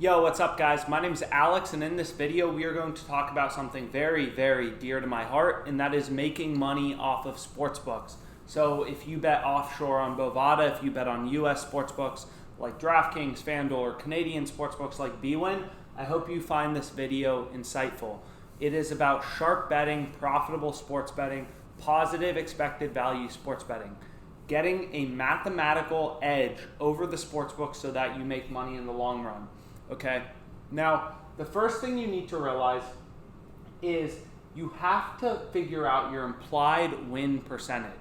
Yo, what's up guys? My name is Alex, and in this video we are going to talk about something very, very dear to my heart, and that is making money off of sportsbooks. So if you bet offshore on Bovada, if you bet on US sportsbooks like DraftKings, FanDuel, or Canadian sportsbooks like bwin, I hope you find this video insightful. It is about sharp betting, profitable sports betting, positive expected value sports betting. Getting a mathematical edge over the sportsbook so that you make money in the long run. Okay, now the first thing you need to realize is you have to figure out your implied win percentage.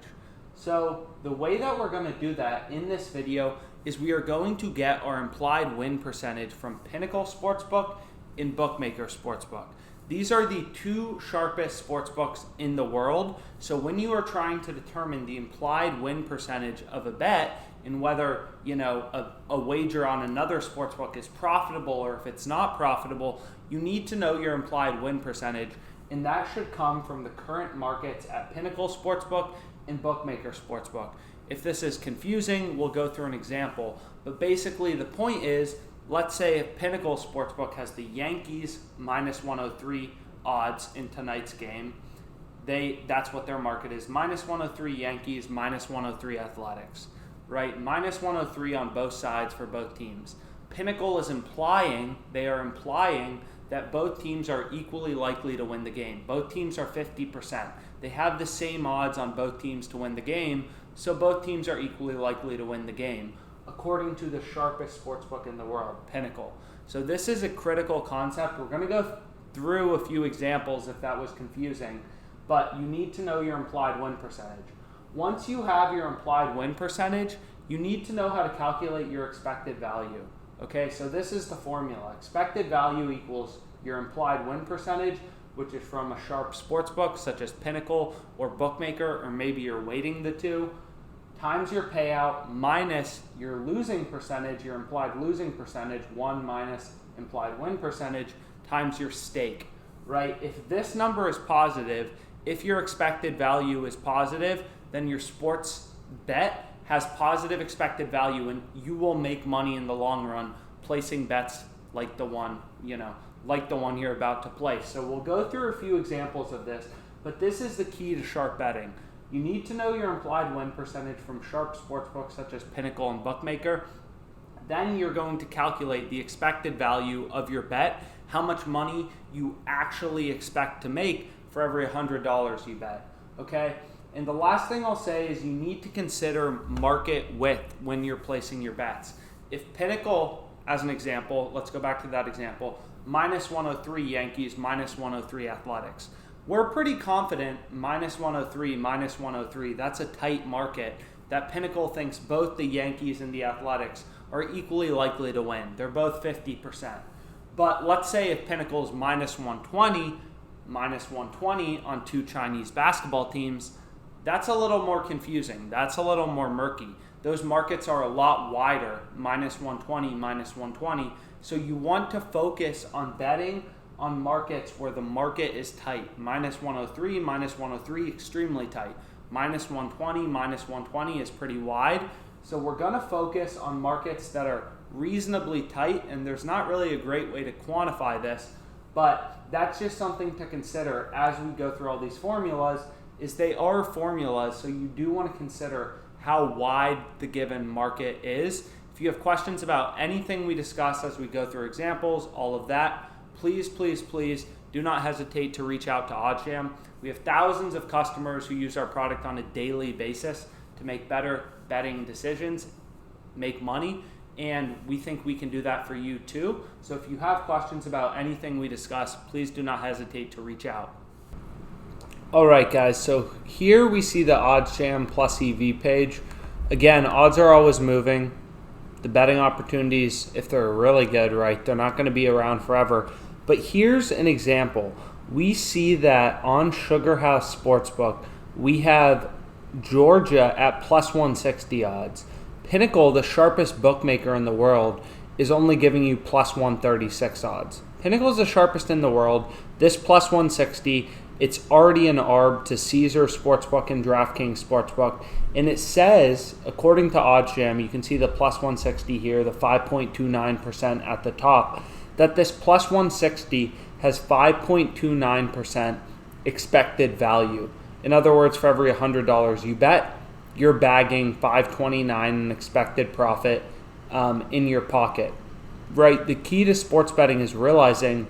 So the way that we're going to do that in this video is we are going to get our implied win percentage from Pinnacle Sportsbook and BookMaker Sportsbook. These are the two sharpest sportsbooks in the world. So when you are trying to determine the implied win percentage of a bet and whether a wager on another sportsbook is profitable or if it's not profitable, you need to know your implied win percentage, and that should come from the current markets at Pinnacle Sportsbook and BookMaker Sportsbook. If this is confusing, we'll go through an example. But basically the point is, let's say if Pinnacle Sportsbook has the Yankees minus 103 odds in tonight's game, that's what their market is. Minus 103 Yankees, minus 103 Athletics, right? Minus 103 on both sides for both teams. Pinnacle is implying that both teams are equally likely to win the game. Both teams are 50%. They have the same odds on both teams to win the game, so both teams are equally likely to win the game, according to the sharpest sportsbook in the world, Pinnacle. So this is a critical concept. We're going to go through a few examples if that was confusing, but you need to know your implied win percentage. Once you have your implied win percentage, you need to know how to calculate your expected value. Okay, so this is the formula. Expected value equals your implied win percentage, which is from a sharp sportsbook such as Pinnacle or BookMaker, or maybe you're weighting the two, times your payout minus your losing percentage, your implied losing percentage, 1 minus implied win percentage, times your stake, right? If this number is positive, if your expected value is positive, then your sports bet has positive expected value, and you will make money in the long run placing bets like the one you're about to place. So we'll go through a few examples of this, but this is the key to sharp betting. You need to know your implied win percentage from sharp sportsbooks such as Pinnacle and BookMaker. Then you're going to calculate the expected value of your bet, how much money you actually expect to make for every $100 you bet, okay? And the last thing I'll say is you need to consider market width when you're placing your bets. If Pinnacle, as an example, let's go back to that example, minus 103 Yankees, minus 103 Athletics. We're pretty confident minus 103, minus 103, that's a tight market, that Pinnacle thinks both the Yankees and the Athletics are equally likely to win. They're both 50%. But let's say if Pinnacle is minus 120 on two Chinese basketball teams, that's a little more confusing. That's a little more murky. Those markets are a lot wider, minus 120, minus 120. So you want to focus on betting on markets where the market is tight. Minus 103, extremely tight. Minus 120 is pretty wide. So we're going to focus on markets that are reasonably tight, and there's not really a great way to quantify this, but that's just something to consider as we go through all these formulas, is they are formulas, so you do want to consider how wide the given market is. If you have questions about anything we discuss as we go through examples, all of that, please do not hesitate to reach out to OddsJam. We have thousands of customers who use our product on a daily basis to make better betting decisions, make money, and we think we can do that for you too. So if you have questions about anything we discuss, please do not hesitate to reach out. All right, guys, so here we see the OddsJam plus EV page. Again, odds are always moving. The betting opportunities, if they're really good, right, they're not going to be around forever. But here's an example. We see that on Sugar House Sportsbook, we have Georgia at plus 160 odds. Pinnacle, the sharpest bookmaker in the world, is only giving you plus 136 odds. Pinnacle is the sharpest in the world. This plus 160 It's already an arb to Caesar Sportsbook and DraftKings Sportsbook. And it says, according to OddsJam, you can see the plus 160 here, the 5.29% at the top, that this plus 160 has 5.29% expected value. In other words, for every $100 you bet, you're bagging $5.29 in expected profit in your pocket. Right? The key to sports betting is realizing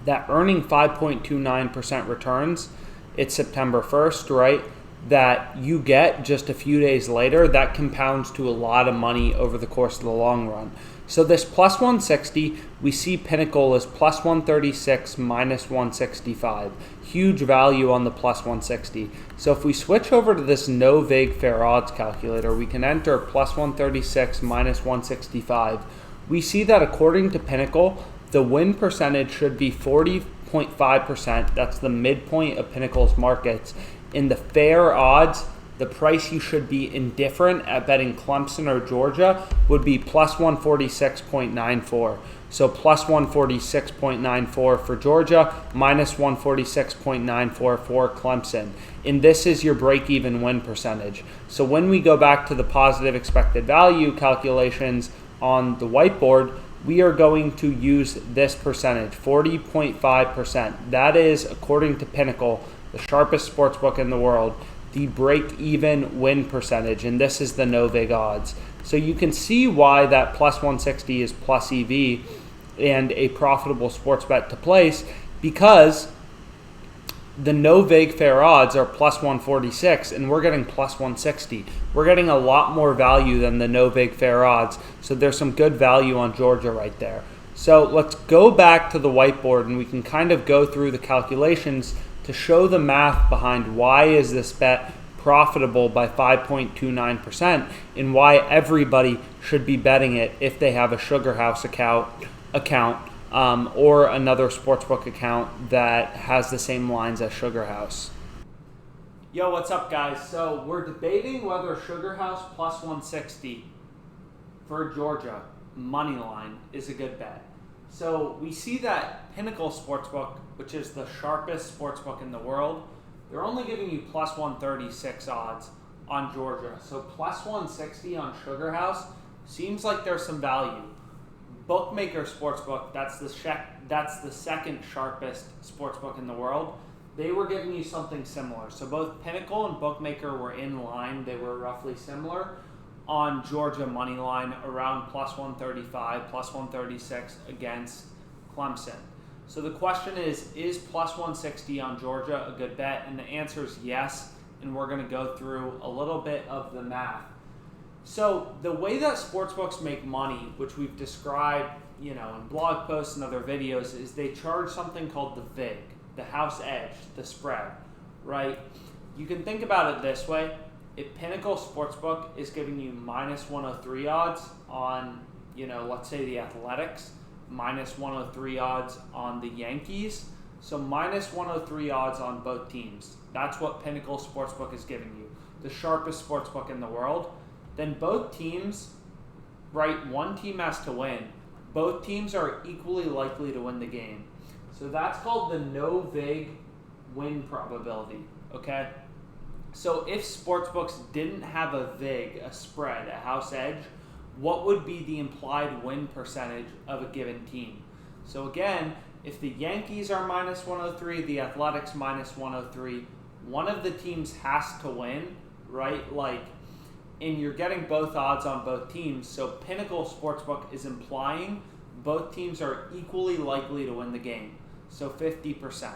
that earning 5.29% returns, it's September 1st, right? That you get just a few days later, that compounds to a lot of money over the course of the long run. So this plus 160, we see Pinnacle is plus 136 minus 165. Huge value on the plus 160. So if we switch over to this no vig fair odds calculator, we can enter plus 136 minus 165. We see that according to Pinnacle, the win percentage should be 40.5%. That's the midpoint of Pinnacle's markets. In the fair odds, the price you should be indifferent at betting Clemson or Georgia would be plus 146.94. So plus 146.94 for Georgia, minus 146.94 for Clemson. And this is your break-even win percentage. So when we go back to the positive expected value calculations on the whiteboard, we are going to use this percentage, 40.5%. That is, according to Pinnacle, the sharpest sportsbook in the world, the break-even win percentage, and this is the no vig odds. So you can see why that plus 160 is plus EV and a profitable sports bet to place, because the no vig fair odds are plus 146 and we're getting plus 160. We're getting a lot more value than the no vig fair odds, so there's some good value on Georgia right there. So let's go back to the whiteboard and we can kind of go through the calculations to show the math behind why is this bet profitable by 5.29% and why everybody should be betting it if they have a Sugar House account or another sportsbook account that has the same lines as Sugar House. Yo, what's up, guys? So we're debating whether Sugar House plus 160 for Georgia money line is a good bet. So we see that Pinnacle Sportsbook, which is the sharpest sportsbook in the world, they're only giving you plus 136 odds on Georgia. So plus 160 on Sugar House seems like there's some value. BookMaker Sportsbook, that's the second sharpest sportsbook in the world. They were giving you something similar. So both Pinnacle and BookMaker were in line. They were roughly similar on Georgia money line, around plus 135, plus 136 against Clemson. So the question is plus 160 on Georgia a good bet? And the answer is yes, and we're going to go through a little bit of the math. So the way that sportsbooks make money, which we've described, in blog posts and other videos, is they charge something called the VIG, the house edge, the spread, right? You can think about it this way. If Pinnacle Sportsbook is giving you minus 103 odds on, let's say the Athletics, minus 103 odds on the Yankees, so minus 103 odds on both teams. That's what Pinnacle Sportsbook is giving you, the sharpest sportsbook in the world. Then both teams, right, one team has to win. Both teams are equally likely to win the game. So that's called the no vig win probability, okay? So if sportsbooks didn't have a vig, a spread, a house edge, what would be the implied win percentage of a given team? So again, if the Yankees are minus 103, the Athletics minus 103, one of the teams has to win, right? And you're getting both odds on both teams. So Pinnacle Sportsbook is implying both teams are equally likely to win the game. So 50%.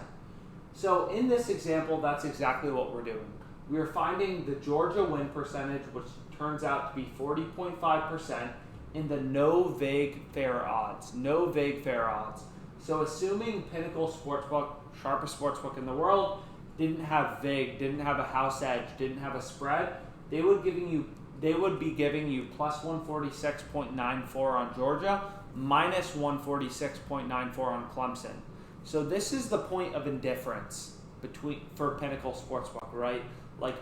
So in this example, that's exactly what we're doing. We are finding the Georgia win percentage, which turns out to be 40.5%, in the no vig fair odds. No vig fair odds. So assuming Pinnacle Sportsbook, sharpest sportsbook in the world, didn't have vig, didn't have a house edge, didn't have a spread, they would be giving you plus 146.94 on Georgia, minus 146.94 on Clemson. So this is the point of indifference for Pinnacle Sportsbook, right?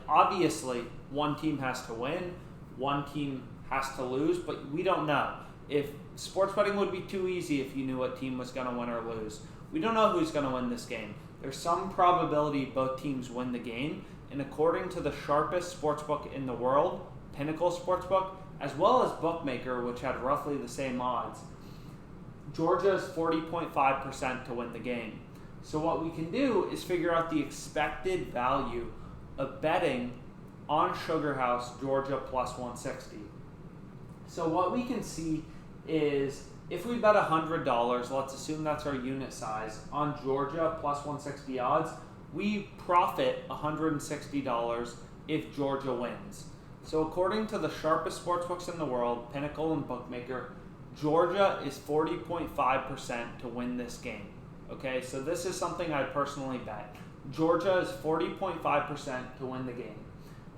Obviously, one team has to win, one team has to lose, but we don't know. If sports betting would be too easy if you knew what team was going to win or lose. We don't know who's going to win this game. there's some probability both teams win the game, and according to the sharpest sportsbook in the world, Pinnacle Sportsbook, as well as BookMaker, which had roughly the same odds, Georgia is 40.5% to win the game. So what we can do is figure out the expected value of betting on Sugar House Georgia plus 160. So what we can see is if we bet $100, let's assume that's our unit size, on Georgia plus 160 odds, we profit $160 if Georgia wins. So according to the sharpest sportsbooks in the world, Pinnacle and BookMaker, Georgia is 40.5% to win this game. Okay, so this is something I personally bet. Georgia is 40.5% to win the game.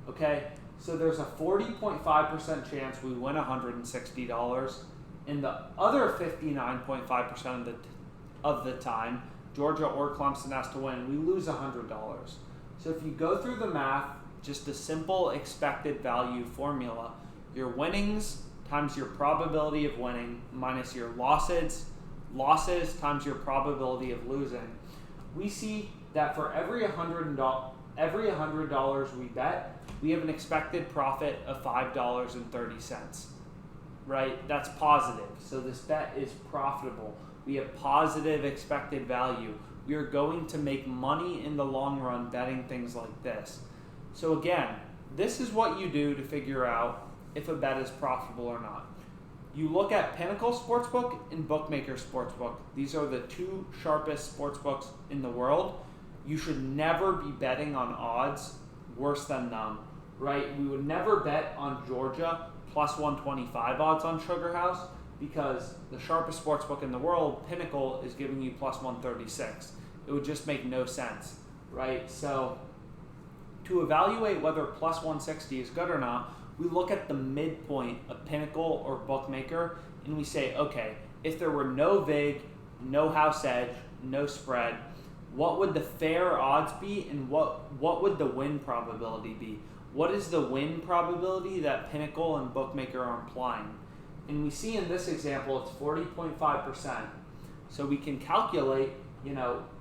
Okay, so there's a 40.5% chance we win $160, and the other 59.5% of the time, Georgia or Clemson has to win, we lose $100. So if you go through the math, just a simple expected value formula, your winnings times your probability of winning minus your losses times your probability of losing, we see that for every $100 we bet, we have an expected profit of $5.30, right? That's positive. So this bet is profitable. We have positive expected value. We are going to make money in the long run betting things like this. So again, this is what you do to figure out if a bet is profitable or not. You look at Pinnacle Sportsbook and BookMaker Sportsbook. These are the two sharpest sportsbooks in the world. You should never be betting on odds worse than none, right? We would never bet on Georgia plus 125 odds on Sugar House because the sharpest sportsbook in the world, Pinnacle, is giving you plus 136. It would just make no sense, right? So to evaluate whether plus 160 is good or not, we look at the midpoint of Pinnacle or BookMaker and we say, okay, if there were no vig, no house edge, no spread, what would the fair odds be and what would the win probability be? What is the win probability that Pinnacle and BookMaker are implying? And we see in this example it's 40.5%. So we can calculate,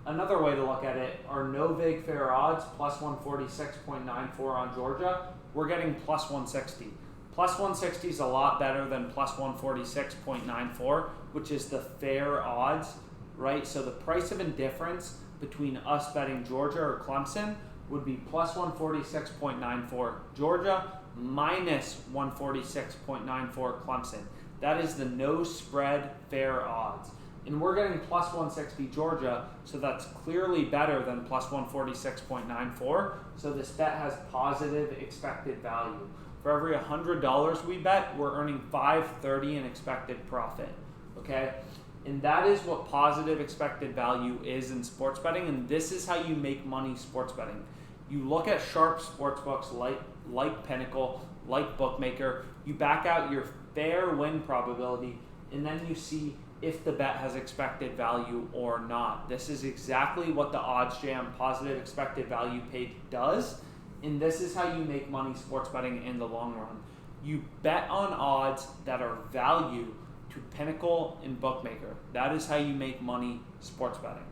another way to look at it are no vig fair odds plus 146.94 on Georgia. We're getting plus 160. Plus 160 is a lot better than plus 146.94, which is the fair odds, right? So the price of indifference between us betting Georgia or Clemson would be plus 146.94 Georgia minus 146.94 Clemson. That is the no spread fair odds. And we're getting plus 160 Georgia, so that's clearly better than plus 146.94. So this bet has positive expected value. For every $100 we bet, we're earning $5.30 in expected profit. Okay? And that is what positive expected value is in sports betting, and this is how you make money sports betting. You look at sharp sports books like Pinnacle, like BookMaker, you back out your fair win probability, and then you see if the bet has expected value or not. This is exactly what the OddsJam positive expected value page does, and this is how you make money sports betting in the long run. You bet on odds that are value to Pinnacle and BookMaker. That is how you make money sports betting.